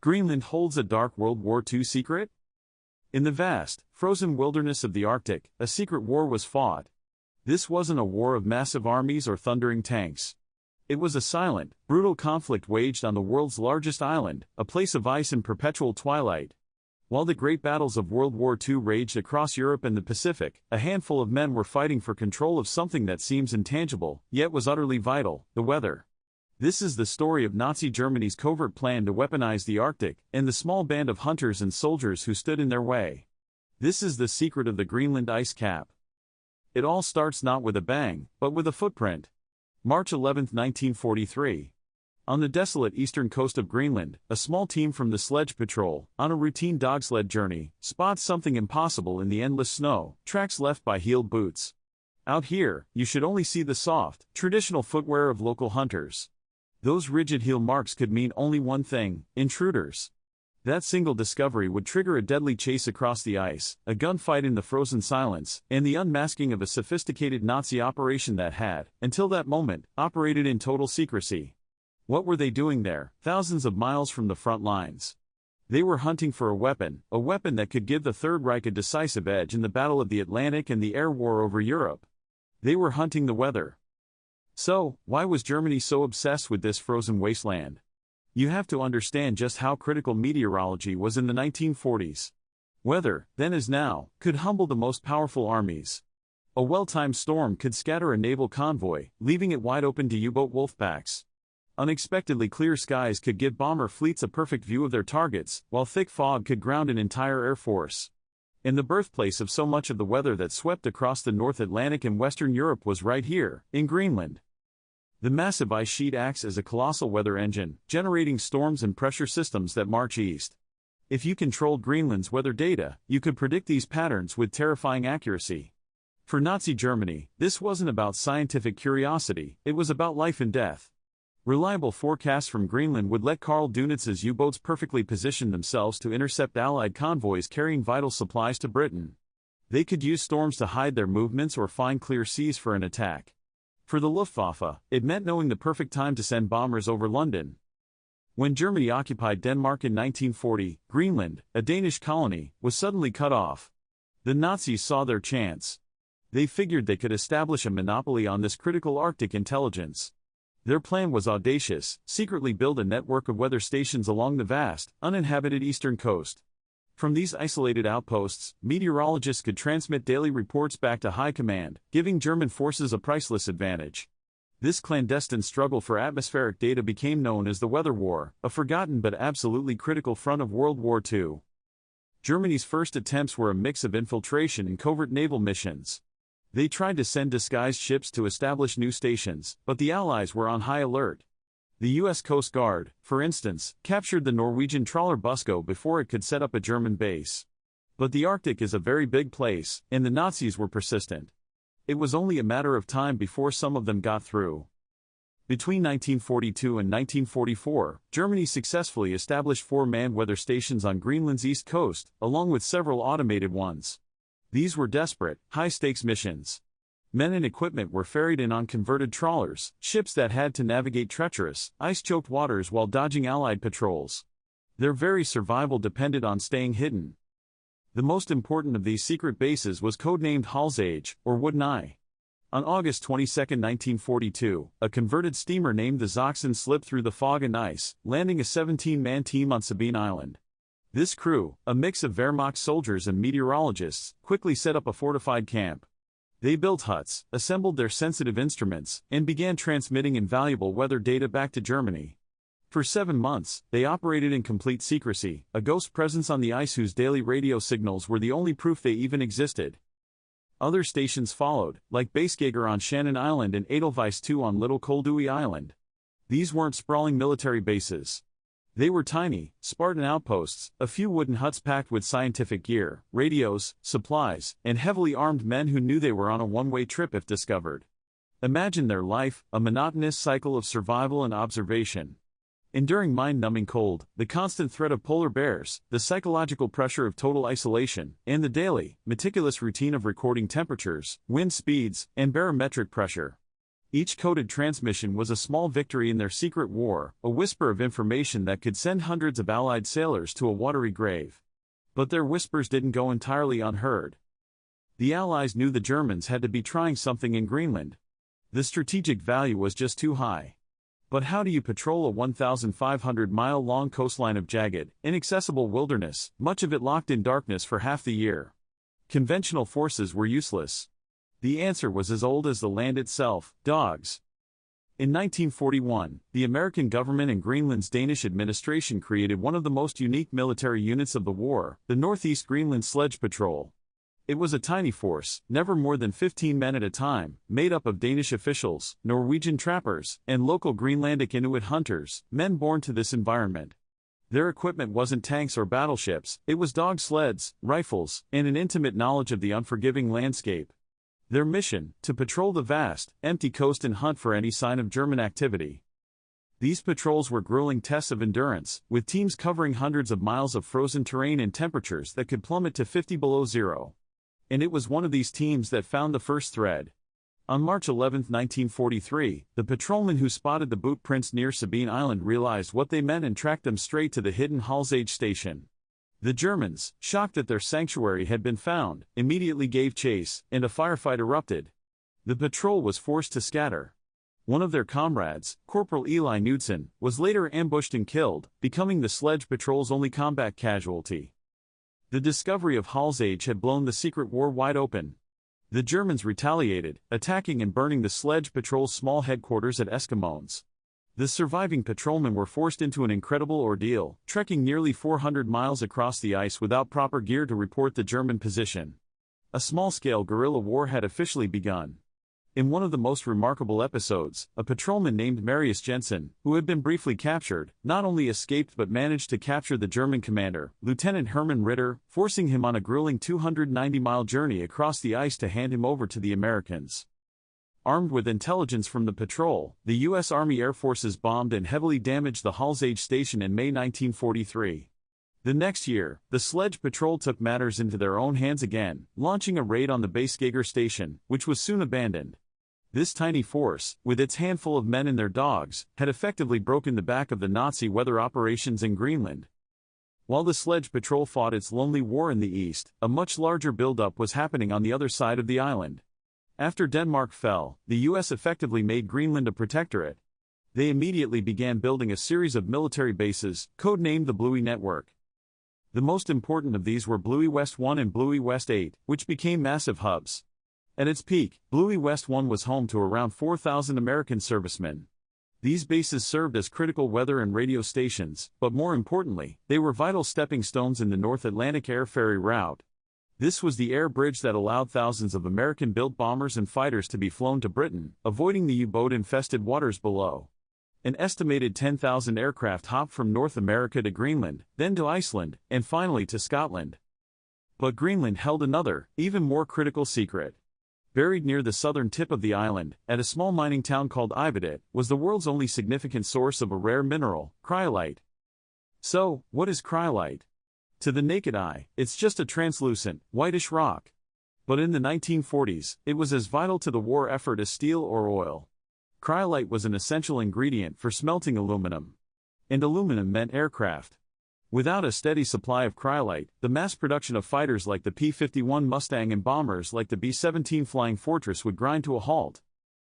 Greenland holds a dark World War II secret? In the vast, frozen wilderness of the Arctic, a secret war was fought. This wasn't a war of massive armies or thundering tanks. It was a silent, brutal conflict waged on the world's largest island, a place of ice and perpetual twilight. While the great battles of World War II raged across Europe and the Pacific, a handful of men were fighting for control of something that seems intangible, yet was utterly vital: the weather. This is the story of Nazi Germany's covert plan to weaponize the Arctic, and the small band of hunters and soldiers who stood in their way. This is the secret of the Greenland ice cap. It all starts not with a bang, but with a footprint. March 11, 1943. On the desolate eastern coast of Greenland, a small team from the Sledge Patrol, on a routine dogsled journey, spots something impossible in the endless snow: tracks left by heeled boots. Out here, you should only see the soft, traditional footwear of local hunters. Those rigid heel marks could mean only one thing: intruders. That single discovery would trigger a deadly chase across the ice, a gunfight in the frozen silence, and the unmasking of a sophisticated Nazi operation that had, until that moment, operated in total secrecy. What were they doing there, thousands of miles from the front lines? They were hunting for a weapon that could give the Third Reich a decisive edge in the Battle of the Atlantic and the air war over Europe. They were hunting the weather. So, why was Germany so obsessed with this frozen wasteland? You have to understand just how critical meteorology was in the 1940s. Weather, then as now, could humble the most powerful armies. A well-timed storm could scatter a naval convoy, leaving it wide open to U-boat wolfpacks. Unexpectedly clear skies could give bomber fleets a perfect view of their targets, while thick fog could ground an entire air force. And the birthplace of so much of the weather that swept across the North Atlantic and Western Europe was right here, in Greenland. The massive ice sheet acts as a colossal weather engine, generating storms and pressure systems that march east. If you controlled Greenland's weather data, you could predict these patterns with terrifying accuracy. For Nazi Germany, this wasn't about scientific curiosity, it was about life and death. Reliable forecasts from Greenland would let Karl Dunitz's U-boats perfectly position themselves to intercept Allied convoys carrying vital supplies to Britain. They could use storms to hide their movements or find clear seas for an attack. For the Luftwaffe, it meant knowing the perfect time to send bombers over London. When Germany occupied Denmark in 1940, Greenland, a Danish colony, was suddenly cut off. The Nazis saw their chance. They figured they could establish a monopoly on this critical Arctic intelligence. Their plan was audacious: secretly build a network of weather stations along the vast, uninhabited eastern coast. From these isolated outposts, meteorologists could transmit daily reports back to high command, giving German forces a priceless advantage. This clandestine struggle for atmospheric data became known as the Weather War, a forgotten but absolutely critical front of World War II. Germany's first attempts were a mix of infiltration and covert naval missions. They tried to send disguised ships to establish new stations, but the Allies were on high alert. The U.S. Coast Guard, for instance, captured the Norwegian trawler Busko before it could set up a German base. But the Arctic is a very big place, and the Nazis were persistent. It was only a matter of time before some of them got through. Between 1942 and 1944, Germany successfully established 4 manned weather stations on Greenland's east coast, along with several automated ones. These were desperate, high-stakes missions. Men and equipment were ferried in on converted trawlers, ships that had to navigate treacherous, ice-choked waters while dodging Allied patrols. Their very survival depended on staying hidden. The most important of these secret bases was codenamed Halsage, or Wooden Eye. On August 22, 1942, a converted steamer named the Sachsen slipped through the fog and ice, landing a 17-man team on Sabine Island. This crew, a mix of Wehrmacht soldiers and meteorologists, quickly set up a fortified camp. They built huts, assembled their sensitive instruments, and began transmitting invaluable weather data back to Germany. For 7 months, they operated in complete secrecy, a ghost presence on the ice whose daily radio signals were the only proof they even existed. Other stations followed, like Basejager on Shannon Island and Edelweiss II on Little Koldewey Island. These weren't sprawling military bases. They were tiny, Spartan outposts, a few wooden huts packed with scientific gear, radios, supplies, and heavily armed men who knew they were on a one-way trip if discovered. Imagine their life, a monotonous cycle of survival and observation. Enduring mind-numbing cold, the constant threat of polar bears, the psychological pressure of total isolation, and the daily, meticulous routine of recording temperatures, wind speeds, and barometric pressure. Each coded transmission was a small victory in their secret war, a whisper of information that could send hundreds of Allied sailors to a watery grave. But their whispers didn't go entirely unheard. The Allies knew the Germans had to be trying something in Greenland. The strategic value was just too high. But how do you patrol a 1,500-mile-long coastline of jagged, inaccessible wilderness, much of it locked in darkness for half the year? Conventional forces were useless. The answer was as old as the land itself: dogs. In 1941, the American government and Greenland's Danish administration created one of the most unique military units of the war, the Northeast Greenland Sledge Patrol. It was a tiny force, never more than 15 men at a time, made up of Danish officials, Norwegian trappers, and local Greenlandic Inuit hunters, men born to this environment. Their equipment wasn't tanks or battleships, it was dog sleds, rifles, and an intimate knowledge of the unforgiving landscape. Their mission: to patrol the vast, empty coast and hunt for any sign of German activity. These patrols were grueling tests of endurance, with teams covering hundreds of miles of frozen terrain in temperatures that could plummet to 50 below zero. And it was one of these teams that found the first thread. On March 11, 1943, the patrolmen who spotted the boot prints near Sabine Island realized what they meant and tracked them straight to the hidden Halsage station. The Germans, shocked that their sanctuary had been found, immediately gave chase, and a firefight erupted. The patrol was forced to scatter. One of their comrades, Corporal Eli Knudsen, was later ambushed and killed, becoming the sledge patrol's only combat casualty. The discovery of Halsage had blown the secret war wide open. The Germans retaliated, attacking and burning the sledge patrol's small headquarters at Eskimos. The surviving patrolmen were forced into an incredible ordeal, trekking nearly 400 miles across the ice without proper gear to report the German position. A small-scale guerrilla war had officially begun. In one of the most remarkable episodes, a patrolman named Marius Jensen, who had been briefly captured, not only escaped but managed to capture the German commander, Lieutenant Hermann Ritter, forcing him on a grueling 290-mile journey across the ice to hand him over to the Americans. Armed with intelligence from the patrol, the U.S. Army Air Forces bombed and heavily damaged the Halsage station in May 1943. The next year, the Sledge Patrol took matters into their own hands again, launching a raid on the Basegager station, which was soon abandoned. This tiny force, with its handful of men and their dogs, had effectively broken the back of the Nazi weather operations in Greenland. While the Sledge Patrol fought its lonely war in the east, a much larger buildup was happening on the other side of the island. After Denmark fell, the U.S. effectively made Greenland a protectorate. They immediately began building a series of military bases, codenamed the Bluey Network. The most important of these were Bluey West 1 and Bluey West 8, which became massive hubs. At its peak, Bluey West 1 was home to around 4,000 American servicemen. These bases served as critical weather and radio stations, but more importantly, they were vital stepping stones in the North Atlantic air ferry route. This was the air bridge that allowed thousands of American-built bombers and fighters to be flown to Britain, avoiding the U-boat-infested waters below. An estimated 10,000 aircraft hopped from North America to Greenland, then to Iceland, and finally to Scotland. But Greenland held another, even more critical secret. Buried near the southern tip of the island, at a small mining town called Ivedet, was the world's only significant source of a rare mineral, cryolite. So, what is cryolite? To the naked eye, it's just a translucent, whitish rock. But in the 1940s, it was as vital to the war effort as steel or oil. Cryolite was an essential ingredient for smelting aluminum. And aluminum meant aircraft. Without a steady supply of cryolite, the mass production of fighters like the P-51 Mustang and bombers like the B-17 Flying Fortress would grind to a halt.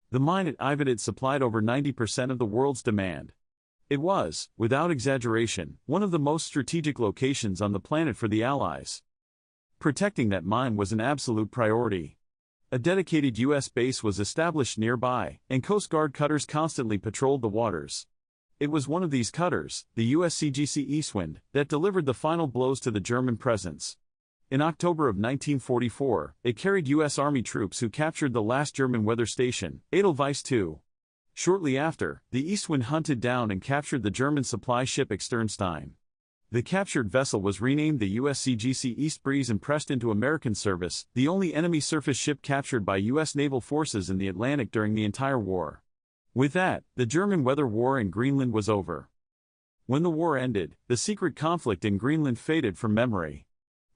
The mine at Ivedet supplied over 90% of the world's demand. It was, without exaggeration, one of the most strategic locations on the planet for the Allies. Protecting that mine was an absolute priority. A dedicated U.S. base was established nearby, and Coast Guard cutters constantly patrolled the waters. It was one of these cutters, the USCGC Eastwind, that delivered the final blows to the German presence. In October of 1944, it carried U.S. Army troops who captured the last German weather station, Edelweiss II. Shortly after, the Eastwind hunted down and captured the German supply ship Clandestine. The captured vessel was renamed the USCGC East Breeze and pressed into American service, the only enemy surface ship captured by U.S. naval forces in the Atlantic during the entire war. With that, the German weather war in Greenland was over. When the war ended, the secret conflict in Greenland faded from memory.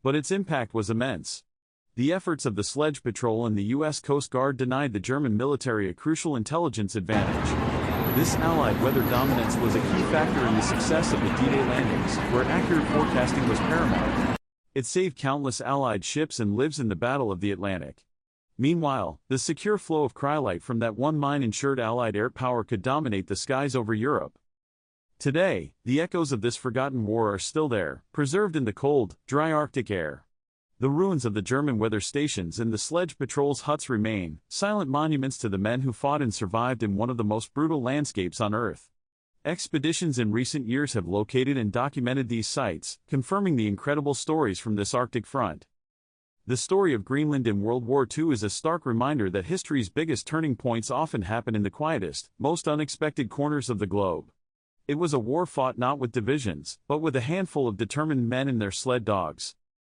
But its impact was immense. The efforts of the Sledge Patrol and the U.S. Coast Guard denied the German military a crucial intelligence advantage. This Allied weather dominance was a key factor in the success of the D-Day landings, where accurate forecasting was paramount. It saved countless Allied ships and lives in the Battle of the Atlantic. Meanwhile, the secure flow of cryolite from that one mine ensured Allied air power could dominate the skies over Europe. Today, the echoes of this forgotten war are still there, preserved in the cold, dry Arctic air. The ruins of the German weather stations and the Sledge Patrol's huts remain, silent monuments to the men who fought and survived in one of the most brutal landscapes on Earth. Expeditions in recent years have located and documented these sites, confirming the incredible stories from this Arctic front. The story of Greenland in World War II is a stark reminder that history's biggest turning points often happen in the quietest, most unexpected corners of the globe. It was a war fought not with divisions, but with a handful of determined men and their sled dogs.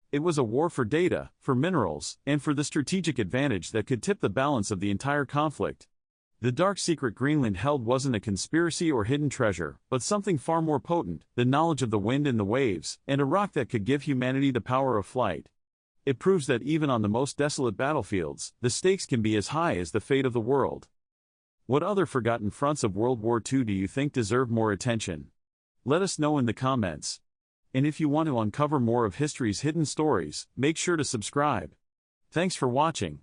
It was a war for data, for minerals, and for the strategic advantage that could tip the balance of the entire conflict. The dark secret Greenland held wasn't a conspiracy or hidden treasure, but something far more potent, the knowledge of the wind and the waves, and a rock that could give humanity the power of flight. It proves that even on the most desolate battlefields, the stakes can be as high as the fate of the world. What other forgotten fronts of World War II do you think deserve more attention? Let us know in the comments. And if you want to uncover more of history's hidden stories, make sure to subscribe. Thanks for watching.